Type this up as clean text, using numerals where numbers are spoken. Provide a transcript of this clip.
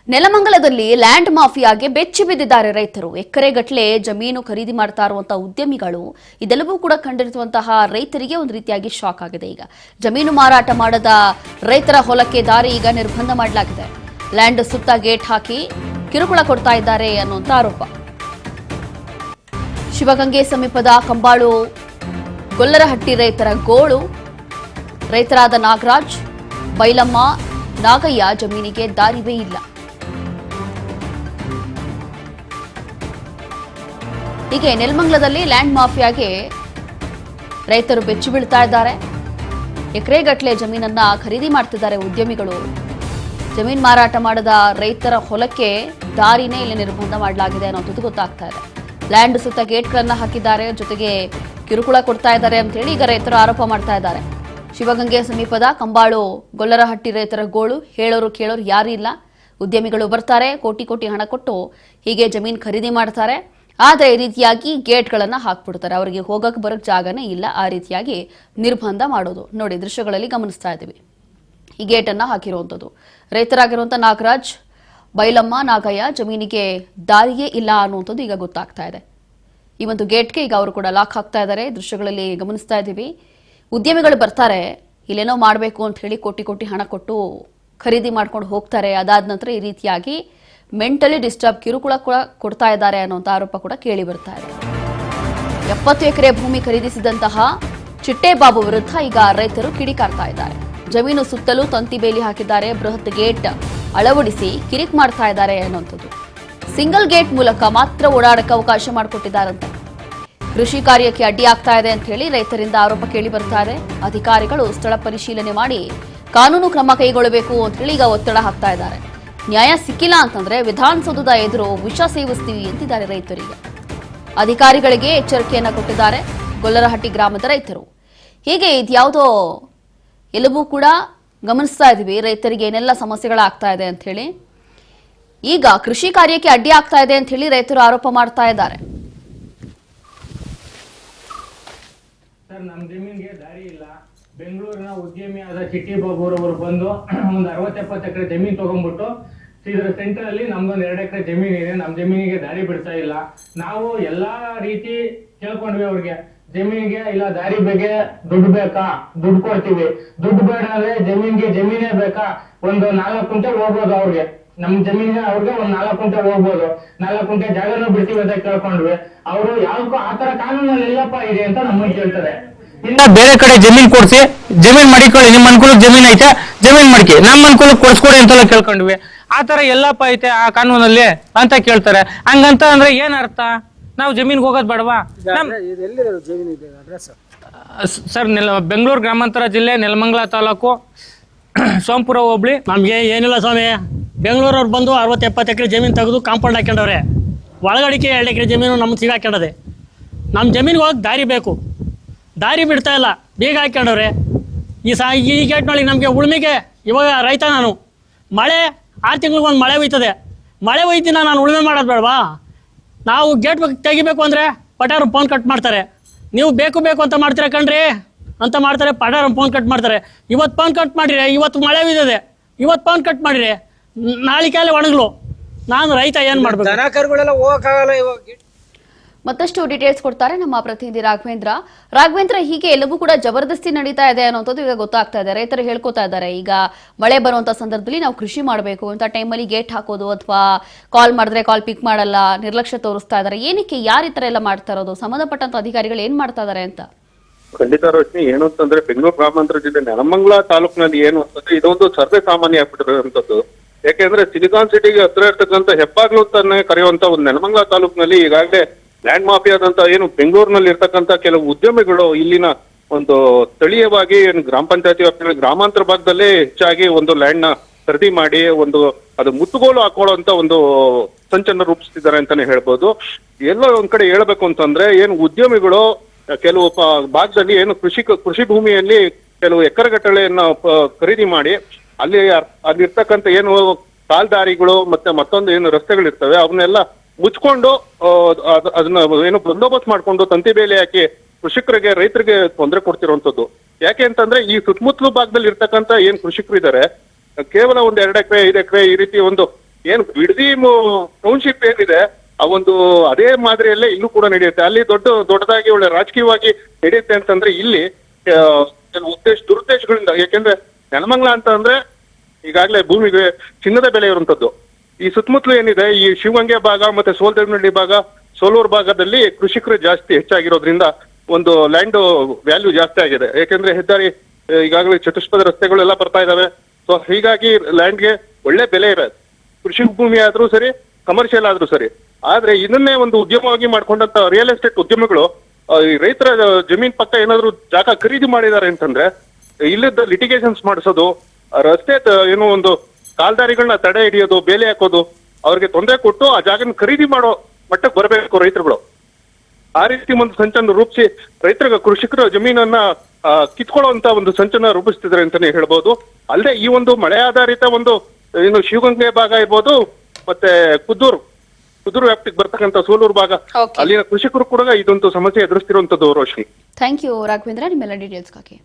ನೆಲಮಂಗಲದಲ್ಲಿ land ಮಾಫಿಯಾಗೆ ಬೆಚ್ಚಿ ಬಿದ್ದಿದ್ದಾರೆ ರೈತರು. ಎಕರೆಗಟ್ಟಲೆ ಜಮೀನು ಖರೀದಿ ಮಾಡ್ತಾ ಇರುವಂತಹ ಉದ್ಯಮಿಗಳು ಇದೆಲ್ಲವೂ ಕೂಡ ಕಂಡಿರುವಂತಹ ರೈತರಿಗೆ ಒಂದು ರೀತಿಯಾಗಿ ಶಾಕ್ ಆಗಿದೆ. ಈಗ ಜಮೀನು ಮಾರಾಟ ಮಾಡದ ರೈತರ ಹೊಲಕ್ಕೆ ದಾರಿ ಈಗ ನಿರ್ಬಂಧ ಮಾಡಲಾಗಿದೆ. ಲ್ಯಾಂಡ್ ಸುತ್ತ ಗೇಟ್ ಹಾಕಿ ಕಿರುಕುಳ ಕೊಡ್ತಾ ಇದ್ದಾರೆ ಅನ್ನುವಂಥ ಆರೋಪ. ಶಿವಗಂಗೆ ಸಮೀಪದ ಕಂಬಾಳು ಗೊಲ್ಲರಹಟ್ಟಿ ರೈತರ ಗೋಳು. ರೈತರಾದ ನಾಗರಾಜ್, ಬೈಲಮ್ಮ, ನಾಗಯ್ಯ ಜಮೀನಿಗೆ ದಾರಿವೇ ಇಲ್ಲ. ಹೀಗೆ ನೆಲಮಂಗಲದಲ್ಲಿ ಲ್ಯಾಂಡ್ ಮಾಫಿಯಾಗೆ ರೈತರು ಬೆಚ್ಚಿ ಬೀಳ್ತಾ ಇದ್ದಾರೆ. ಎಕರೆಗಟ್ಟಲೆ ಜಮೀನನ್ನ ಖರೀದಿ ಮಾಡ್ತಿದ್ದಾರೆ ಉದ್ಯಮಿಗಳು. ಜಮೀನು ಮಾರಾಟ ಮಾಡದ ರೈತರ ಹೊಲಕ್ಕೆ ದಾರಿನೇ ಇಲ್ಲಿ ನಿರ್ಬಂಧ ಮಾಡಲಾಗಿದೆ ಅನ್ನೋದು ಗೊತ್ತಾಗ್ತಾ ಇದೆ. ಲ್ಯಾಂಡ್ ಸುತ್ತ ಗೇಟ್ಗಳನ್ನ ಹಾಕಿದ್ದಾರೆ, ಜೊತೆಗೆ ಕಿರುಕುಳ ಕೊಡ್ತಾ ಇದ್ದಾರೆ ಅಂತ ಹೇಳಿ ಈಗ ರೈತರು ಆರೋಪ ಮಾಡ್ತಾ ಇದ್ದಾರೆ. ಶಿವಗಂಗೆ ಸಮೀಪದ ಕಂಬಾಳು ಗೊಲ್ಲರಹಟ್ಟಿ ರೈತರ ಗೋಳು. ಹೇಳೋರು ಕೇಳೋರು ಯಾರು ಇಲ್ಲ. ಉದ್ಯಮಿಗಳು ಬರ್ತಾರೆ, ಕೋಟಿ ಕೋಟಿ ಹಣ ಕೊಟ್ಟು ಹೀಗೆ ಜಮೀನು ಖರೀದಿ ಮಾಡ್ತಾರೆ. ಆದರೆ ಈ ರೀತಿಯಾಗಿ ಗೇಟ್ಗಳನ್ನು ಹಾಕ್ಬಿಡ್ತಾರೆ. ಅವರಿಗೆ ಹೋಗಕ್ಕೆ ಬರೋಕ್ಕೆ ಜಾಗನೇ ಇಲ್ಲ. ಆ ರೀತಿಯಾಗಿ ನಿರ್ಬಂಧ ಮಾಡೋದು ನೋಡಿ ದೃಶ್ಯಗಳಲ್ಲಿ ಗಮನಿಸ್ತಾ ಇದ್ದೀವಿ. ಈ ಗೇಟನ್ನು ಹಾಕಿರುವಂಥದ್ದು ರೈತರಾಗಿರುವಂಥ ನಾಗರಾಜ್, ಬೈಲಮ್ಮ, ನಾಗಯ್ಯ ಜಮೀನಿಗೆ ದಾರಿಯೇ ಇಲ್ಲ ಅನ್ನುವಂಥದ್ದು ಈಗ ಗೊತ್ತಾಗ್ತಾ ಇದೆ. ಈ ಒಂದು ಗೇಟ್ಗೆ ಈಗ ಅವರು ಕೂಡ ಲಾಕ್ ಹಾಕ್ತಾ ಇದ್ದಾರೆ. ದೃಶ್ಯಗಳಲ್ಲಿ ಗಮನಿಸ್ತಾ ಇದ್ದೀವಿ. ಉದ್ಯಮಿಗಳು ಬರ್ತಾರೆ, ಇಲ್ಲೇನೋ ಮಾಡಬೇಕು ಅಂತ ಹೇಳಿ ಕೋಟಿ ಕೋಟಿ ಹಣ ಕೊಟ್ಟು ಖರೀದಿ ಮಾಡ್ಕೊಂಡು ಹೋಗ್ತಾರೆ. ಅದಾದ ನಂತರ ಈ ರೀತಿಯಾಗಿ ಮೆಂಟಲಿ ಡಿಸ್ಟರ್ಬ್ ಕಿರುಕುಳ ಕೂಡ ಕೊಡ್ತಾ ಇದ್ದಾರೆ ಅನ್ನುವಂಥ ಆರೋಪ ಕೂಡ ಕೇಳಿ ಬರ್ತಾ ಇದೆ. 70 ಎಕರೆ ಭೂಮಿ ಖರೀದಿಸಿದಂತಹ ಚಿಟ್ಟೇಬಾಬು ವಿರುದ್ಧ ಈಗ ರೈತರು ಕಿಡಿಕಾರ್ತಾ ಇದ್ದಾರೆ. ಜಮೀನು ಸುತ್ತಲೂ ತಂತಿ ಬೇಲಿ ಹಾಕಿದ್ದಾರೆ, ಬೃಹತ್ ಗೇಟ್ ಅಳವಡಿಸಿ ಕಿರಿಕ್ ಮಾಡ್ತಾ ಇದ್ದಾರೆ ಅನ್ನುವಂಥದ್ದು. ಸಿಂಗಲ್ ಗೇಟ್ ಮೂಲಕ ಮಾತ್ರ ಓಡಾಡಕ್ಕೆ ಅವಕಾಶ ಮಾಡಿಕೊಟ್ಟಿದ್ದಾರಂತೆ. ಕೃಷಿ ಕಾರ್ಯಕ್ಕೆ ಅಡ್ಡಿ ಆಗ್ತಾ ಇದೆ ಅಂತ ಹೇಳಿ ರೈತರಿಂದ ಆರೋಪ ಕೇಳಿ ಬರ್ತಾ ಇದೆ. ಅಧಿಕಾರಿಗಳು ಸ್ಥಳ ಪರಿಶೀಲನೆ ಮಾಡಿ ಕಾನೂನು ಕ್ರಮ ಕೈಗೊಳ್ಳಬೇಕು ಅಂತ ಹೇಳಿ ಈಗ ಒತ್ತಡ ಹಾಕ್ತಾ ಇದ್ದಾರೆ. ನ್ಯಾಯ ಸಿಕ್ಕಿಲ್ಲ ಅಂತಂದ್ರೆ ವಿಧಾನಸೌಧದ ಎದುರು ವಿಷ ಸೇವಿಸ್ತೀವಿ ಅಂತಿದ್ದಾರೆ ರೈತರಿಗೆ. ಅಧಿಕಾರಿಗಳಿಗೆ ಎಚ್ಚರಿಕೆಯನ್ನ ಕೊಟ್ಟಿದ್ದಾರೆ ಗೊಲ್ಲರಹಟ್ಟಿ ಗ್ರಾಮದ ರೈತರು. ಹೀಗೆ ಇದ್ಯಾವುದೋ ಎಲ್ಲವೂ ಕೂಡ ಗಮನಿಸ್ತಾ ಇದ್ದೀವಿ ರೈತರಿಗೆ ಏನೆಲ್ಲ ಸಮಸ್ಯೆಗಳಾಗ್ತಾ ಇದೆ ಅಂತ ಹೇಳಿ. ಈಗ ಕೃಷಿ ಕಾರ್ಯಕ್ಕೆ ಅಡ್ಡಿ ಆಗ್ತಾ ಇದೆ ಅಂತ ಹೇಳಿ ರೈತರು ಆರೋಪ ಮಾಡ್ತಾ ಇದ್ದಾರೆ. ಸರ್, ನಮ್ಮ ಜಮೀನಿಗೆ ದಾರಿ ಇಲ್ಲ. ಬೆಂಗಳೂರಿನ ಉದ್ಯಮಿ ಆದ ಚಿಟ್ಟಿ ಬಾಬುರವರು ಬಂದು ಒಂದು 60-70 ಎಕರೆ ಜಮೀನು ತಗೊಂಡ್ಬಿಟ್ಟು ಇದ್ರ ಸೆಂಟರ್ ಅಲ್ಲಿ ನಮ್ದೊಂದು 2 ಎಕರೆ ಜಮೀನ್ ಇದೆ. ನಮ್ ಜಮೀನಿಗೆ ದಾರಿ ಬಿಡ್ತಾ ಇಲ್ಲ. ನಾವು ಎಲ್ಲಾ ರೀತಿ ಕೇಳ್ಕೊಂಡ್ವಿ ಅವ್ರಿಗೆ, ಜಮೀನಿಗೆ ಇಲ್ಲ ದಾರಿ ಬಗ್ಗೆ ದುಡ್ಡು ಬೇಕಾ, ದುಡ್ಡು ಕೊಡ್ತೀವಿ. ದುಡ್ಡು ಬೇಡ ಅಂದ್ರೆ ಜಮೀನೇ ಬೇಕಾ, ಒಂದು 4 ಕುಂಟೆ ಹೋಗ್ಬೋದು ಅವ್ರಿಗೆ. ನಮ್ ಜಮೀನಿಗೆ ಅವ್ರಿಗೆ ಒಂದ್ 4 ಕುಂಟೆ ಹೋಗ್ಬೋದು, 4 ಕುಂಟೆ ಜಾಗನೂ ಬಿಡ್ತೀವಿ ಅಂತ ಕೇಳ್ಕೊಂಡ್ವಿ. ಅವರು ಯಾವ್ದಕ್ಕೂ ಆತರ ಕಾನೂನಲ್ಲಿ ಎಲ್ಲಪ್ಪ ಇದೆ ಅಂತ ನಮ್ಮನ್ನ ಕೇಳ್ತಾರೆ. ಇಲ್ಲ ಬೇರೆ ಕಡೆ ಜಮೀನ್ ಕೊಡ್ಸಿ, ಜಮೀನ್ ಮಾಡಿಕೊಳ್ಳಿ, ನಿಮ್ ಅನುಕೂಲಕ್ಕೆ ಜಮೀನ್ ಐತೆ ಜಮೀನ್ ಮಾಡ್ಕಿ, ನಮ್ಮ ಅನುಕೂಲಕ್ಕೆ ಕೊಡ್ಸ್ಕೊಡಿ ಅಂತೆಲ್ಲ ಕೇಳ್ಕೊಂಡ್ವಿ. ಆತರ ಎಲ್ಲಪ್ಪ ಐತೆ ಆ ಕಾನೂನಲ್ಲಿ ಅಂತ ಕೇಳ್ತಾರೆ. ಹಂಗಂತ ಅಂದ್ರೆ ಏನ್ ಅರ್ಥ? ನಾವು ಜಮೀನ್ಗೆ ಹೋಗೋದ್ ಬೇಡವಾ? ಸರ್, ಬೆಂಗಳೂರು ಗ್ರಾಮಾಂತರ ಜಿಲ್ಲೆ, ನೆಲಮಂಗಲ ತಾಲೂಕು, ಸೋಂಪುರ ಹೋಬಳಿ. ನಮ್ಗೆ ಏನಿಲ್ಲ ಸ್ವಾಮಿ, ಬೆಂಗಳೂರವ್ರು ಬಂದು 60-70 ಎಕರೆ ಜಮೀನು ತೆಗೆದು ಕಾಂಪೌಂಡ್ ಹಾಕೊಂಡವ್ರೆ. ಒಳಗಡಿಕೆ 2 ಎಕರೆ ಜಮೀನು ನಮ್ಗೆ ಸಿಗಾಕೊಂಡದೆ. ನಮ್ಮ ಜಮೀನಿಗೆ ಹೋಗಕ್ಕೆ ದಾರಿ ಬೇಕು, ದಾರಿ ಬಿಡ್ತಾ ಇಲ್ಲ, ಬೀಗ ಹಾಕ್ಕೊಂಡವ್ರೆ. ಈ ಗೇಟ್ನೊಳಗೆ ನಮಗೆ ಉಳುಮೆಗೆ ಇವಾಗ ರೈತ ನಾನು. ಮಳೆ 6 ತಿಂಗಳಿಗೊಂದು ಮಳೆ ಹೋಯ್ತದೆ. ಮಳೆ ಹೋಯ್ತಿನ ನಾನು ಉಳುಮೆ ಮಾಡೋದು ಬೇಡವಾ? ನಾವು ಗೇಟ್ ತೆಗಿಬೇಕು ಅಂದರೆ ಪಟಾರು ಫೋನ್ ಕಟ್ ಮಾಡ್ತಾರೆ. ನೀವು ಬೇಕು ಅಂತ ಮಾಡ್ತೀರಾ ಕಣ್ರಿ ಅಂತ ಮಾಡ್ತಾರೆ. ಪಟಾರು ಫೋನ್ ಕಟ್ ಮಾಡ್ತಾರೆ. ಇವತ್ತು ಫೋನ್ ಕಟ್ ಮಾಡಿರಿ, ಇವತ್ತು ಮಳೆ ಬಿದ್ದಿದೆ, ಇವತ್ತು ಫೋನ್ ಕಟ್ ಮಾಡಿರಿ, ನಾಳಿಕಾಲೆ ಒಣಗ್ಲು. ನಾನು ರೈತ ಏನು ಮಾಡಬೇಕು? ದನ ಕರುಗಳೆಲ್ಲ ಹೋಗಕ್ಕಾಗಲ್ಲ ಇವಾಗ. ಮತ್ತಷ್ಟು ಡೀಟೇಲ್ಸ್ ಕೊಡ್ತಾರೆ ನಮ್ಮ ಪ್ರತಿನಿಧಿ ರಾಘವೇಂದ್ರ. ಹೀಗೆ ಎಲ್ಲವೂ ಕೂಡ ಜಬರ್ದಸ್ತಿ ನಡೀತಾ ಇದೆ ಅನ್ನೋಂಥದ್ದು ಈಗ ಗೊತ್ತಾಗ್ತಾ ಇದೆ. ರೈತರು ಹೇಳ್ಕೊತಾ ಇದ್ದಾರೆ, ಈಗ ಮಳೆ ಬರುವಂತ ಸಂದರ್ಭದಲ್ಲಿ ನಾವು ಕೃಷಿ ಮಾಡಬೇಕು ಅಂತ ಟೈಮಲ್ಲಿ ಗೇಟ್ ಹಾಕೋದು ಅಥವಾ ಕಾಲ್ ಮಾಡಿದ್ರೆ ಕಾಲ್ ಪಿಕ್ ಮಾಡಲ್ಲ, ನಿರ್ಲಕ್ಷ್ಯ ತೋರಿಸ್ತಾ ಇದ್ದಾರೆ. ಏನಕ್ಕೆ ಯಾರು ಈ ತರ ಎಲ್ಲ ಮಾಡ್ತಾ ಇರೋದು? ಸಂಬಂಧಪಟ್ಟಂತ ಅಧಿಕಾರಿಗಳು ಏನ್ ಮಾಡ್ತಾ ಇದ್ದಾರೆ ಅಂತ? ಖಂಡಿತ ರೋಶ್ನಿ, ಏನು ಅಂತಂದ್ರೆ ಬೆಂಗಳೂರು ಗ್ರಾಮಾಂತರ ಜಿಲ್ಲೆ ನೆಲಮಂಗಲ ತಾಲೂಕಿನಲ್ಲಿ ಏನು ಅಂತಂದ್ರೆ ಇದೊಂದು ಸರ್ವೇ ಸಾಮಾನ್ಯ ಆಗ್ಬಿಟ್ಟಿರುವಂತದ್ದು. ಯಾಕೆಂದ್ರೆ ಸಿಲಿಕಾನ್ ಸಿಟಿಗೆ ಹತ್ರ ಇರ್ತಕ್ಕಂಥ ಹೆಬ್ಬಾಗ್ಲು ಅಂತಾನೆ ಕರೆಯುವಂತ ಒಂದು ನೆಲಮಂಗಲ ತಾಲೂಕಿನಲ್ಲಿ ಈಗಾಗಲೇ ಲ್ಯಾಂಡ್ ಮಾಫಿಯಾದಂತ ಏನು ಬೆಂಗಳೂರಿನಲ್ಲಿ ಇರ್ತಕ್ಕಂಥ ಕೆಲವು ಉದ್ಯಮಿಗಳು ಇಲ್ಲಿನ ಒಂದು ಸ್ಥಳೀಯವಾಗಿ ಏನು ಗ್ರಾಮ ಪಂಚಾಯತಿ ವ್ಯಾಪ್ತಿಯಲ್ಲಿ ಗ್ರಾಮಾಂತರ ಭಾಗದಲ್ಲೇ ಹೆಚ್ಚಾಗಿ ಒಂದು ಲ್ಯಾಂಡ್ ನ ಖರೀದಿ ಮಾಡಿ ಒಂದು ಅದು ಮುಟ್ಟುಗೋಲು ಹಾಕೊಳ್ಳುವಂತ ಒಂದು ಸಂಚನ್ನ ರೂಪಿಸ್ತಿದ್ದಾರೆ ಅಂತಾನೆ ಹೇಳ್ಬೋದು. ಎಲ್ಲೋ ಒಂದ್ ಕಡೆ ಹೇಳ್ಬೇಕು ಅಂತಂದ್ರೆ ಏನು ಉದ್ಯಮಿಗಳು ಕೆಲವು ಭಾಗದಲ್ಲಿ ಏನು ಕೃಷಿ ಭೂಮಿಯಲ್ಲಿ ಕೆಲವು ಎಕರೆಗಟ್ಟಲೆಯನ್ನ ಖರೀದಿ ಮಾಡಿ ಅಲ್ಲಿರ್ತಕ್ಕಂಥ ಏನು ಕಾಲ್ದಾರಿಗಳು ಮತ್ತೆ ಮತ್ತೊಂದು ಏನು ರಸ್ತೆಗಳಿರ್ತವೆ ಅವನ್ನೆಲ್ಲ ಮುಚ್ಕೊಂಡು ಅದನ್ನ ಏನು ಬಂದೋಬಸ್ತ್ ಮಾಡ್ಕೊಂಡು ತಂತಿ ಬೇಲಿ ಹಾಕಿ ಕೃಷಿಕರಿಗೆ ರೈತರಿಗೆ ತೊಂದರೆ ಕೊಡ್ತಿರುವಂತದ್ದು. ಯಾಕೆ ಅಂತಂದ್ರೆ ಈ ಸುತ್ತಮುತ್ತಲು ಭಾಗದಲ್ಲಿ ಇರ್ತಕ್ಕಂಥ ಏನ್ ಕೃಷಿಕರು ಇದ್ದಾರೆ ಕೇವಲ ಒಂದು 2 ಎಕರೆ 5 ಎಕರೆ ಈ ರೀತಿ ಒಂದು ಏನು ಬಿಡದಿ ಟೌನ್ಶಿಪ್ ಏನಿದೆ ಆ ಒಂದು ಅದೇ ಮಾದರಿಯಲ್ಲೇ ಇಲ್ಲೂ ಕೂಡ ನಡೆಯುತ್ತೆ. ಅಲ್ಲಿ ದೊಡ್ಡದಾಗಿ ಒಳ್ಳೆ ರಾಜಕೀಯವಾಗಿ ನಡೆಯುತ್ತೆ ಅಂತಂದ್ರೆ ಇಲ್ಲಿ ಕೆಲವು ದುರುದ್ದೇಶಗಳಿಂದ, ಯಾಕೆಂದ್ರೆ ನೆಲಮಂಗಲ ಅಂತ ಅಂದ್ರೆ ಈಗಾಗಲೇ ಭೂಮಿಗೆ ಚಿನ್ನದ ಬೆಲೆ ಇರುವಂತದ್ದು. ಈ ಸುತ್ತಮುತ್ತಲು ಏನಿದೆ ಈ ಶಿವಗಂಗೆ ಭಾಗ ಮತ್ತೆ ಸೋಲದೇವನಹಳ್ಳಿ ಭಾಗ, ಸೋಲೂರು ಭಾಗದಲ್ಲಿ ಕೃಷಿಕರು ಜಾಸ್ತಿ ಹೆಚ್ಚಾಗಿರೋದ್ರಿಂದ ಒಂದು ಲ್ಯಾಂಡ್ ವ್ಯಾಲ್ಯೂ ಜಾಸ್ತಿ ಆಗಿದೆ. ಯಾಕೆಂದ್ರೆ ಹೆದ್ದಾರಿ ಈಗಾಗಲೇ ಚತುಷ್ಪಥ ರಸ್ತೆಗಳೆಲ್ಲ ಬರ್ತಾ ಇದಾವೆ. ಸೊ ಹೀಗಾಗಿ ಲ್ಯಾಂಡ್ಗೆ ಒಳ್ಳೆ ಬೆಲೆ ಇರೋದು. ಕೃಷಿ ಭೂಮಿ ಆದ್ರೂ ಸರಿ, ಕಮರ್ಷಿಯಲ್ ಆದ್ರೂ ಸರಿ. ಆದ್ರೆ ಇದನ್ನೇ ಒಂದು ಉದ್ಯಮವಾಗಿ ಮಾಡ್ಕೊಂಡಂತ ರಿಯಲ್ ಎಸ್ಟೇಟ್ ಉದ್ಯಮಿಗಳು ಈ ರೈತರ ಜಮೀನ್ ಪಕ್ಕ ಏನಾದ್ರು ಜಾಗ ಖರೀದಿ ಮಾಡಿದ್ದಾರೆ ಅಂತಂದ್ರೆ ಇಲ್ಲದ ಲಿಟಿಗೇಷನ್ಸ್ ಮಾಡಿಸೋದು, ರಸ್ತೆ ಏನೋ ಒಂದು ಕಾಲ್ದಾರಿಗಳನ್ನ ತಡೆ ಹಿಡಿಯೋದು, ಬೇಲಿ ಹಾಕೋದು, ಅವ್ರಿಗೆ ತೊಂದರೆ ಕೊಟ್ಟು ಆ ಜಾಗನ ಖರೀದಿ ಮಾಡೋ ಮಟ್ಟಕ್ಕೆ ಬರಬೇಕು ರೈತರುಗಳು. ಆ ರೀತಿ ಒಂದು ಸಂಚನ್ನು ರೂಪಿಸಿ ರೈತರ ಕೃಷಿಕರ ಜಮೀನನ್ನ ಕಿತ್ಕೊಳ್ಳುವಂತ ಒಂದು ಸಂಚನ್ನ ರೂಪಿಸ್ತಿದ್ದಾರೆ ಅಂತಾನೆ ಹೇಳ್ಬೋದು. ಅಲ್ಲದೆ ಈ ಒಂದು ಮಳೆ ಆಧಾರಿತ ಒಂದು ಏನು ಶಿವಗಂಗೆ ಭಾಗ ಇರ್ಬೋದು, ಮತ್ತೆ ಕುದ್ದೂರು ವ್ಯಾಪ್ತಿಗೆ ಬರ್ತಕ್ಕಂಥ ಸೋಲೂರು ಭಾಗ, Okay. ಅಲ್ಲಿನ ಕೃಷಿಕರು ಕೂಡ ಇದೊಂದು ಸಮಸ್ಯೆ ಎದುರಿಸ್ತಿರುವಂತದ್ದು. ರೋಶ್ನಿ, ಥ್ಯಾಂಕ್ ಯು ರಾಘವೇಂದ್ರ, ನಿಮ್ಮೆಲ್ಲ ಡೀಟೇಲ್ಸ್ಗಾಗಿ.